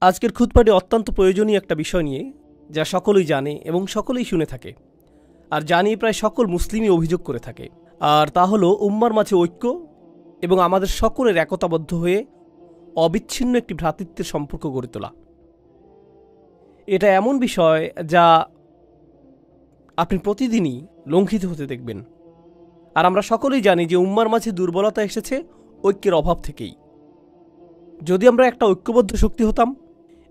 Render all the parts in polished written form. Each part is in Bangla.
আজকের খুতবাটি অত্যন্ত প্রয়োজনীয় একটা বিষয় নিয়ে, যা সকলেই জানে এবং সকলেই শুনে থাকে, আর জানি প্রায় সকল মুসলিমই অভিযোগ করে থাকে। আর তা হলো উম্মার মাঝে ঐক্য এবং আমাদের সকলের একতাবদ্ধ হয়ে অবিচ্ছিন্ন একটি ভ্রাতৃত্বের সম্পর্ক গড়ে তোলা। এটা এমন বিষয় যা আপনি প্রতিদিনই লঙ্ঘিত হতে দেখবেন। আর আমরা সকলেই জানি যে উম্মার মাঝে দুর্বলতা এসেছে ঐক্যের অভাব থেকেই। যদি আমরা একটা ঐক্যবদ্ধ শক্তি হতাম,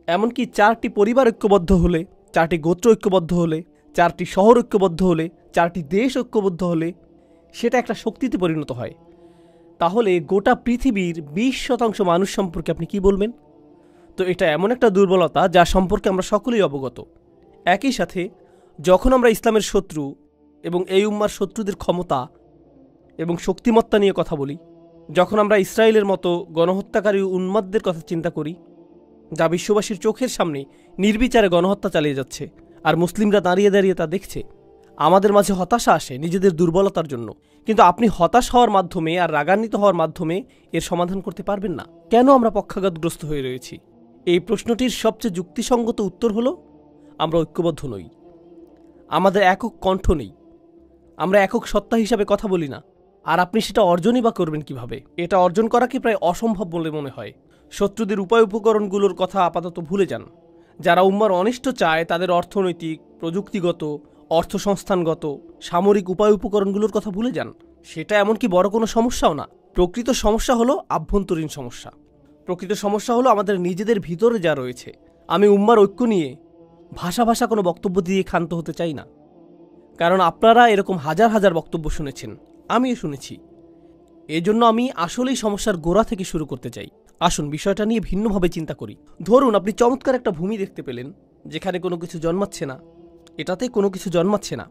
এমনকি 4টি পরিবার ঐক্যবদ্ধ হলে, 4টি গোত্র ঐক্যবদ্ধ হলে, 4টি শহর ঐক্যবদ্ধ হলে, 4টি দেশ ঐক্যবদ্ধ হলে সেটা একটা শক্তিতে পরিণত হয়, তাহলে গোটা পৃথিবীর 20% মানুষ সম্পর্কে আপনি কি বলবেন? তো এটা এমন একটা দুর্বলতা যা সম্পর্কে আমরা সকলেই অবগত। একই সাথে যখন আমরা ইসলামের শত্রু এবং এই উম্মার শত্রুদের ক্ষমতা এবং শক্তিমত্তা নিয়ে কথা বলি, যখন আমরা ইসরায়েলের মতো গণহত্যাকারী উন্মাদদের কথা চিন্তা করি, যা বিশ্ববাসীর চোখের সামনে নির্বিচারে গণহত্যা চালিয়ে যাচ্ছে, আর মুসলিমরা দাঁড়িয়ে দাঁড়িয়ে তা দেখছে, আমাদের মাঝে হতাশা আসে নিজেদের দুর্বলতার জন্য। কিন্তু আপনি হতাশ হওয়ার মাধ্যমে আর রাগান্বিত হওয়ার মাধ্যমে এর সমাধান করতে পারবেন না। কেন আমরা পক্ষাঘাতগ্রস্ত হয়ে রয়েছি? এই প্রশ্নটির সবচেয়ে যুক্তিসঙ্গত উত্তর হলো, আমরা ঐক্যবদ্ধ নই, আমাদের একক কণ্ঠ নেই, আমরা একক সত্তা হিসাবে কথা বলি না। আর আপনি সেটা অর্জনই বা করবেন কিভাবে? এটা অর্জন করা কি প্রায় অসম্ভব বলে মনে হয়। শত্রুদের উপায় উপকরণগুলোর কথা আপাতত ভুলে যান। যারা উম্মার অনিষ্ট চায় তাদের অর্থনৈতিক, প্রযুক্তিগত, অর্থসংস্থানগত, সামরিক উপায় উপকরণগুলোর কথা ভুলে যান। সেটা এমনকি বড় কোনো সমস্যাও না। প্রকৃত সমস্যা হলো আভ্যন্তরীণ সমস্যা। প্রকৃত সমস্যা হলো আমাদের নিজেদের ভিতরে যা রয়েছে। আমি উম্মার ঐক্য নিয়ে ভাষা কোনো বক্তব্য দিয়ে ক্ষান্ত হতে চাই না, কারণ আপনারা এরকম হাজার হাজার বক্তব্য শুনেছেন, আমিও শুনেছি। এজন্য আমি আসলেই সমস্যার গোড়া থেকে শুরু করতে চাই। আসুন বিষয়টা নিয়ে ভিন্নভাবে চিন্তা করি। ধরুন আপনি চমৎকার একটা ভূমি দেখতে পেলেন, যেখানে কোনো কিছু জন্মাচ্ছে না, এটাতে কোনো কিছু জন্মাচ্ছে না।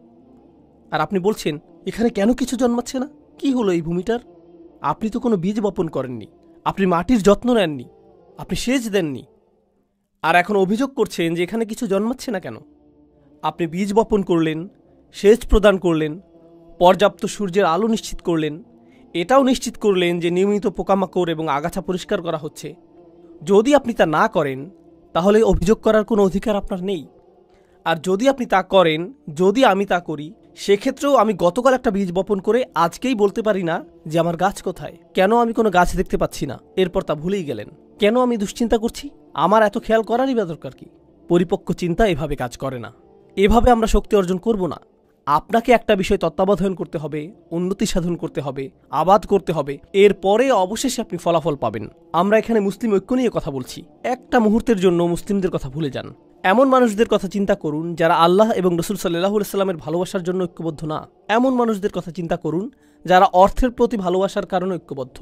আর আপনি বলছেন, এখানে কেন কিছু জন্মাচ্ছে না? কি হলো এই ভূমিটার? আপনি তো কোনো বীজ বপন করেননি, আপনি মাটির যত্ন নেননি, আপনি সেচ দেননি, আর এখন অভিযোগ করছেন যে এখানে কিছু জন্মাচ্ছে না কেন? আপনি বীজ বপন করলেন, সেচ প্রদান করলেন, পর্যাপ্ত সূর্যের আলো নিশ্চিত করলেন, এটাও নিশ্চিত করলেন যে নিয়মিত পোকামাকড় এবং আগাছা পরিষ্কার করা হচ্ছে। যদি আপনি তা না করেন, তাহলে অভিযোগ করার কোনো অধিকার আপনার নেই। আর যদি আপনি তা করেন, যদি আমি তা করি, সেক্ষেত্রেও আমি গতকাল একটা বীজ বপন করে আজকেই বলতে পারি না যে আমার গাছ কোথায়, কেন আমি কোনো গাছ দেখতে পাচ্ছি না, এরপর তা ভুলেই গেলেন। কেন আমি দুশ্চিন্তা করছি? আমার এত খেয়াল করারই বা দরকার কি? পরিপক্ক চিন্তা এভাবে কাজ করে না। এভাবে আমরা শক্তি অর্জন করব না। আপনাকে একটা বিষয় তত্ত্বাবধান করতে হবে, উন্নতি সাধন করতে হবে, আবাদ করতে হবে, এরপরে অবশেষে আপনি ফলাফল পাবেন। আমরা এখানে মুসলিম ঐক্য নিয়ে কথা বলছি। একটা মুহূর্তের জন্য মুসলিমদের কথা ভুলে যান। এমন মানুষদের কথা চিন্তা করুন যারা আল্লাহ এবং রাসূল সাল্লাল্লাহু আলাইহি ওয়াসাল্লামের ভালোবাসার জন্য ঐক্যবদ্ধ না। এমন মানুষদের কথা চিন্তা করুন যারা অর্থের প্রতি ভালোবাসার কারণে ঐক্যবদ্ধ।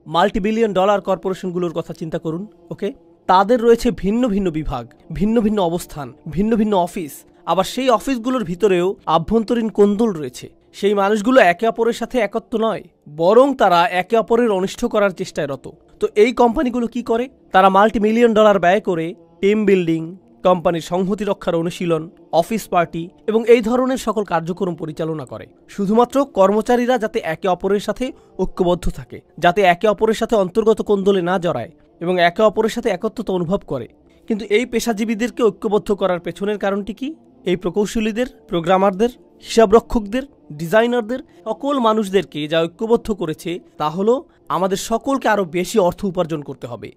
মাল্টিবিলিয়ন ডলার কর্পোরেশনগুলোর কথা চিন্তা করুন। ওকে, তাদের রয়েছে ভিন্ন ভিন্ন বিভাগ, ভিন্ন ভিন্ন অবস্থান, ভিন্ন ভিন্ন অফিস। আবার সেই অফিসগুলোর ভিতরেও আভ্যন্তরীণ কোন্দল রয়েছে। সেই মানুষগুলো একে অপরের সাথে একত্র নয়, বরং তারা একে অপরের অনিষ্ট করার চেষ্টায় রত। তো এই কোম্পানিগুলো কি করে? তারা মাল্টিমিলিয়ন ডলার ব্যয় করে টিম বিল্ডিং, কোম্পানির সংহতি রক্ষার অনুশীলন, অফিস পার্টি এবং এই ধরনের সকল কার্যক্রম পরিচালনা করে, শুধুমাত্র কর্মচারীরা যাতে একে অপরের সাথে ঐক্যবদ্ধ থাকে, যাতে একে অপরের সাথে অন্তর্গত কোন্দলে না জড়ায় এবং একে অপরের সাথে একত্রতা অনুভব করে। কিন্তু এই পেশাজীবীদেরকে ঐক্যবদ্ধ করার পেছনের কারণটি কি? এই প্রকৌশলীদের, প্রোগ্রামারদের, হিসাবরক্ষকদের, ডিজাইনারদের, সকল মানুষদেরকে যা ঐক্যবদ্ধ করেছে তা হলো আমাদের সকলকে আরও বেশি অর্থ উপার্জন করতে হবে।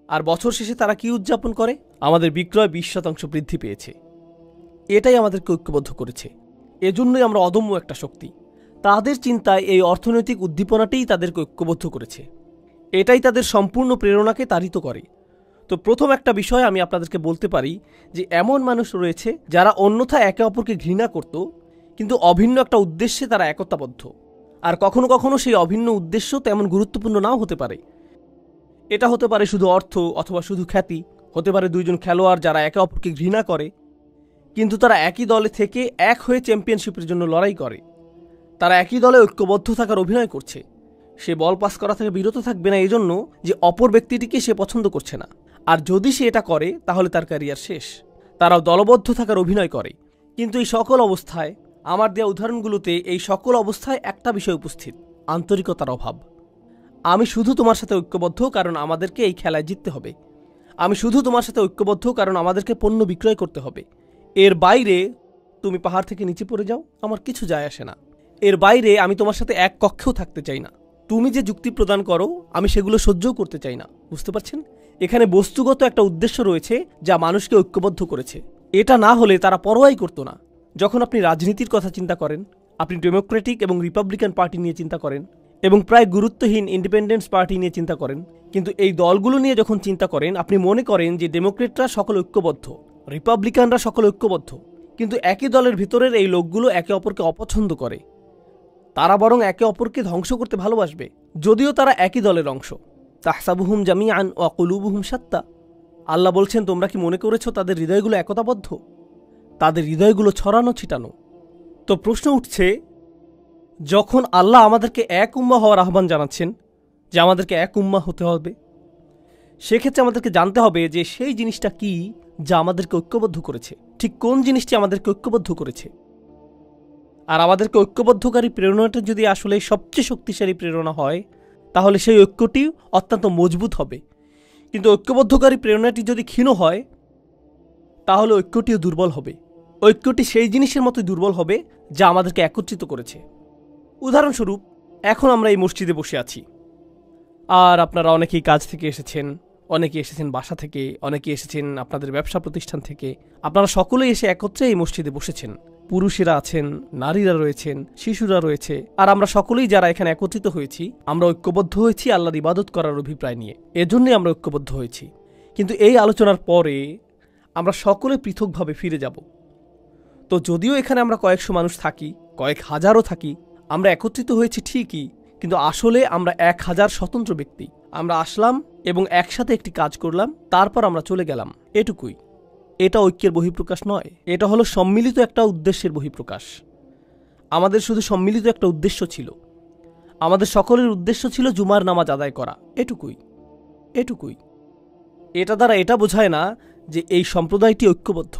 আর বছর শেষে তারা কি উদযাপন করে? আমাদের বিক্রয় 20% বৃদ্ধি পেয়েছে। এটাই আমাদেরকে ঐক্যবদ্ধ করেছে। এজন্যই আমরা অদম্য একটা শক্তি। তাদের চিন্তায় এই অর্থনৈতিক উদ্দীপনাটাই তাদেরকে ঐক্যবদ্ধ করেছে। এটাই তাদের সম্পূর্ণ প্রেরণাকে তাড়িত করে। তো প্রথম একটা বিষয় আমি আপনাদেরকে বলতে পারি যে এমন মানুষ রয়েছে যারা অন্যথায় একে অপরকে ঘৃণা করত, কিন্তু অভিন্ন একটা উদ্দেশ্যে তারা একতাবদ্ধ। আর কখনো কখনো সেই অভিন্ন উদ্দেশ্য তেমন গুরুত্বপূর্ণ নাও হতে পারে। এটা হতে পারে শুধু অর্থ অথবা শুধু খ্যাতি, হতে পারে দুইজন খেলোয়াড় যারা একে অপরকে ঘৃণা করে, কিন্তু তারা একই দলে থেকে এক হয়ে চ্যাম্পিয়নশিপের জন্য লড়াই করে। তারা একই দলে ঐক্যবদ্ধ থাকার অভিনয় করছে। সে বল পাস করা থেকে বিরত থাকবে না এজন্য যে অপর ব্যক্তিটিকে সে পছন্দ করছে না। আর যদি সে এটা করে তাহলে তার ক্যারিয়ার শেষ। তারাও দলবদ্ধ থাকার অভিনয় করে। কিন্তু এই সকল অবস্থায়, আমার দেওয়া উদাহরণগুলোতে এই সকল অবস্থায় একটা বিষয় উপস্থিত: আন্তরিকতার অভাব। আমি শুধু তোমার সাথে ঐক্যবদ্ধ কারণ আমাদেরকে এই খেলায় জিততে হবে। আমি শুধু তোমার সাথে ঐক্যবদ্ধ কারণ আমাদেরকে পণ্য বিক্রয় করতে হবে। এর বাইরে তুমি পাহাড় থেকে নিচে পড়ে যাও, আমার কিছু যায় আসে না। এর বাইরে আমি তোমার সাথে এক কক্ষেও থাকতে চাই না। তুমি যে যুক্তি প্রদান করো আমি সেগুলো সহ্যও করতে চাই না। বুঝতে পারছেন? এখানে বস্তুগত একটা উদ্দেশ্য রয়েছে যা মানুষকে ঐক্যবদ্ধ করেছে। এটা না হলে তারা পরোয়াই করতো না। যখন আপনি রাজনীতির কথা চিন্তা করেন, আপনি ডেমোক্রেটিক এবং রিপাবলিকান পার্টি নিয়ে চিন্তা করেন এবং প্রায় গুরুত্বহীন ইন্ডিপেন্ডেন্স পার্টি নিয়ে চিন্তা করেন, কিন্তু এই দলগুলো নিয়ে যখন চিন্তা করেন আপনি মনে করেন যে ডেমোক্রেটরা সকল ঐক্যবদ্ধ, রিপাবলিকানরা সকল ঐক্যবদ্ধ, কিন্তু একই দলের ভিতরের এই লোকগুলো একে অপরকে অপছন্দ করে। তারা বরং একে অপরকে ধ্বংস করতে ভালোবাসবে, যদিও তারা একই দলের অংশ। তাহসাবুহুম জামিআন ওয়া কুলুবুহুম শাত্তা। আল্লাহ বলছেন, তোমরা কি মনে করেছো তাদের হৃদয়গুলো একতাবদ্ধ? তাদের হৃদয়গুলো ছড়ানো ছিটানো। তো প্রশ্ন উঠছে, যখন আল্লাহ আমাদেরকে এক উম্মাহ হওয়ার আহ্বান জানাচ্ছেন যে আমাদেরকে এক উম্মাহ হতে হবে, সেক্ষেত্রে আমাদেরকে জানতে হবে যে সেই জিনিসটা কি যা আমাদেরকে ঐক্যবদ্ধ করেছে, ঠিক কোন জিনিসটি আমাদেরকে ঐক্যবদ্ধ করেছে। আর আমাদেরকে ঐক্যবদ্ধকারী প্রেরণাটা যদি আসলে সবচেয়ে শক্তিশালী প্রেরণা হয়, তাহলে সেই ঐক্যটি অত্যন্ত মজবুত হবে। কিন্তু ঐক্যবদ্ধকারী প্রেরণাটি যদি ক্ষীণ হয়, তাহলে ঐক্যটিও দুর্বল হবে। ঐক্যটি সেই জিনিসের মতোই দুর্বল হবে যা আমাদেরকে একত্রিত করেছে। উদাহরণস্বরূপ, এখন আমরা এই মসজিদে বসে আছি, আর আপনারা অনেকেই কাজ থেকে এসেছেন, অনেকে এসেছেন বাসা থেকে, অনেকে এসেছেন আপনাদের ব্যবসা প্রতিষ্ঠান থেকে। আপনারা সকলেই এসে একত্রে এই মসজিদে বসেছেন। পুরুষেরা আছেন, নারীরা রয়েছেন, শিশুরা রয়েছে, আর আমরা সকলেই যারা এখানে একত্রিত হয়েছি, আমরা ঐক্যবদ্ধ হয়েছি আল্লাহর ইবাদত করার অভিপ্রায় নিয়ে। এজন্যই আমরা ঐক্যবদ্ধ হয়েছি। কিন্তু এই আলোচনার পরে আমরা সকলে পৃথকভাবে ফিরে যাব। তো যদিও এখানে আমরা কয়েকশো মানুষ থাকি, কয়েক হাজারও থাকি, আমরা একত্রিত হয়েছি ঠিকই, কিন্তু আসলে আমরা 1000 স্বতন্ত্র ব্যক্তি। আমরা আসলাম এবং একসাথে একটি কাজ করলাম, তারপর আমরা চলে গেলাম, এটুকুই। এটা ঐক্যের বহিঃপ্রকাশ নয়, এটা হলো সম্মিলিত একটা উদ্দেশ্যের বহিঃপ্রকাশ। আমাদের শুধু সম্মিলিত একটা উদ্দেশ্য ছিল। আমাদের সকলের উদ্দেশ্য ছিল জুমার নামাজ আদায় করা, এটুকুই। এটা দ্বারা এটা বোঝায় না যে এই সম্প্রদায়টি ঐক্যবদ্ধ,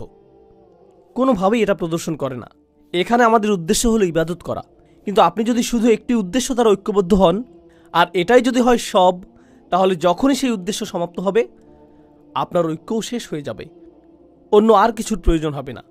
কোনোভাবেই এটা প্রদর্শন করে না। এখানে আমাদের উদ্দেশ্য হলো ইবাদত করা। কিন্তু আপনি যদি শুধু একটি উদ্দেশ্য দ্বারা ঐক্যবদ্ধ হন, আর এটাই যদি হয় সব, তাহলে যখনই সেই উদ্দেশ্য সমাপ্ত হবে আপনার ঐক্যও শেষ হয়ে যাবে, অন্য আর কিছুর প্রয়োজন হবে না।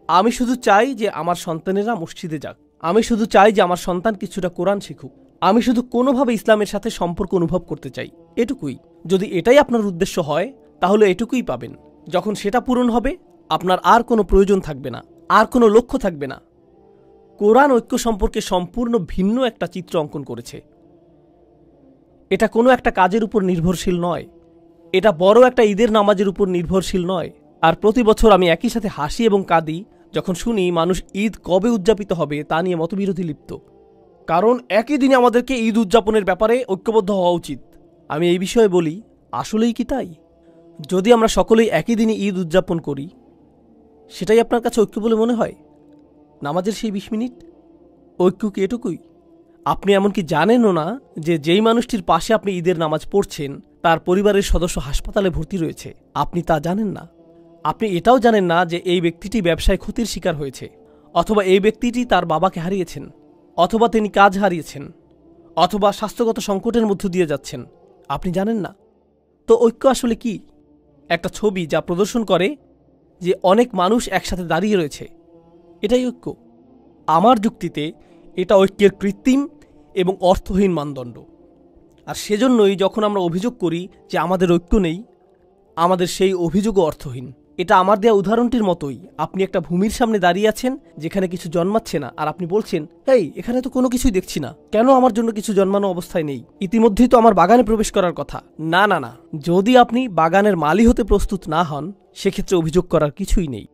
আমি শুধু চাই যে আমার সন্তানেরা মসজিদে যাক, আমি শুধু চাই যে আমার সন্তান কিছুটা কোরআন শিখুক, আমি শুধু কোনোভাবে ইসলামের সাথে সম্পর্ক অনুভব করতে চাই, এটুকুই। যদি এটাই আপনার উদ্দেশ্য হয় তাহলে এটুকুই পাবেন। যখন সেটা পূরণ হবে আপনার আর কোনো প্রয়োজন থাকবে না, আর কোনো লক্ষ্য থাকবে না। কোরআন ঐক্য সম্পর্কে সম্পূর্ণ ভিন্ন একটা চিত্র অঙ্কন করেছে। এটা কোনো একটা কাজের উপর নির্ভরশীল নয়, এটা বড় একটা ঈদের নামাজের উপর নির্ভরশীল নয়। আর প্রতি বছর আমি একই সাথে হাসি এবং কাঁদি যখন শুনি মানুষ ঈদ কবে উদযাপিত হবে তা নিয়ে মতবিরোধী লিপ্ত। কারণ একই দিনে আমাদেরকে ঈদ উদযাপনের ব্যাপারে ঐক্যবদ্ধ হওয়া উচিত। আমি এই বিষয়ে বলি, আসলেই কি তাই? যদি আমরা সকলেই একই দিনে ঈদ উদযাপন করি, সেটাই আপনার কাছে ঐক্য বলে মনে হয়? নামাজের সেই 20 মিনিট ঐক্য কি এটুকুই? আপনি এমনকি জানেনও না যে যেই মানুষটির পাশে আপনি ঈদের নামাজ পড়ছেন তার পরিবারের সদস্য হাসপাতালে ভর্তি রয়েছে, আপনি তা জানেন না। আপনি এটাও জানেন না যে এই ব্যক্তিটি ব্যবসায় ক্ষতির শিকার হয়েছে, অথবা এই ব্যক্তিটি তার বাবাকে হারিয়েছেন, অথবা তিনি কাজ হারিয়েছেন, অথবা স্বাস্থ্যগত সংকটের মধ্য দিয়ে যাচ্ছেন, আপনি জানেন না। তো ঐক্য আসলে কি? একটা ছবি যা প্রদর্শন করে যে অনেক মানুষ একসাথে দাঁড়িয়ে রয়েছে, এটাই ঐক্য। আমার যুক্তিতে এটা ঐক্যের কৃত্রিম এবং অর্থহীন মানদণ্ড। আর সেজন্যই যখন আমরা অভিযোগ করি যে আমাদের ঐক্য নেই, আমাদের সেই অভিযোগও অর্থহীন। এটা আমার দেয়া উদাহরণটির মতোই। আপনি একটা ভূমির সামনে দাঁড়িয়ে আছেন যেখানে কিছু জন্মাচ্ছে না, আর আপনি বলছেন, হেই, এখানে তো কোনো কিছুই দেখছি না, কেন আমার জন্য কিছু জন্মানো অবস্থায় নেই? ইতিমধ্যেই তো আমার বাগানে প্রবেশ করার কথা। না, যদি আপনি বাগানের মালি হতে প্রস্তুত না হন, সেক্ষেত্রে অভিযোগ করার কিছুই নেই।